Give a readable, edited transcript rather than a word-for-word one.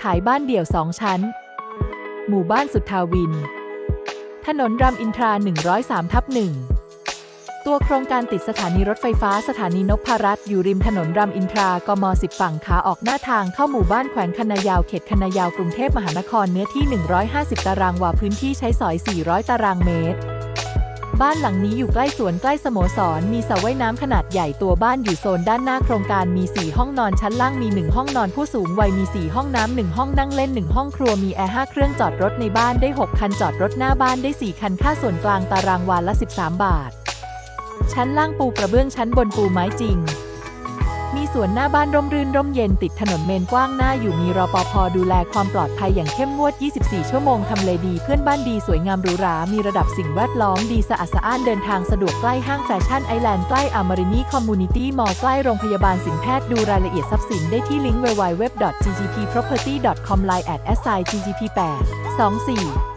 ขายบ้านเดี่ยว2ชั้นหมู่บ้านสุทธาวินถนนรามอินทรา 103/1 ตัวโครงการติดสถานีรถไฟฟ้าสถานีนพรัตน์อยู่ริมถนนรามอินทรากม. 10 ฝั่งขาออกหน้าทางเข้าหมู่บ้านแขวงคันนายาวเขตคันนายาวกรุงเทพมหานครเนื้อที่ 150 ตารางวาพื้นที่ใช้สอย 400 ตารางเมตรบ้านหลังนี้อยู่ใกล้สวนใกล้สโมสรมีสระว่ายน้ำขนาดใหญ่ตัวบ้านอยู่โซนด้านหน้าโครงการมี4ห้องนอนชั้นล่างมี1ห้องนอนผู้สูงวัยมี4ห้องน้ำ1ห้องนั่งเล่น1ห้องครัวมีแอร์5เครื่องจอดรถในบ้านได้6คันจอดรถหน้าบ้านได้4คันค่าส่วนกลางตารางวาละ13 บาทชั้นล่างปูกระเบื้องชั้นบนปูไม้จริงมีสวนหน้าบ้านร่มรื่นร่มเย็นติดถนนเมนกว้างหน้าอยู่มีรปภ.ดูแลความปลอดภัยอย่างเข้มงวด 24 ชั่วโมงทำเลดีเพื่อนบ้านดีสวยงามหรูหรามีระดับสิ่งแวดล้อมดีสะอาดสะอ้านเดินทางสะดวกใกล้ห้างแฟชั่นไอแลนด์ใกล้อามารินีคอมมูนิตี้มอลล์ใกล้โรงพยาบาลสินแพทย์ดูรายละเอียดทรัพย์สินได้ที่ลิงก์ www.ggpproperty.com line@ggp824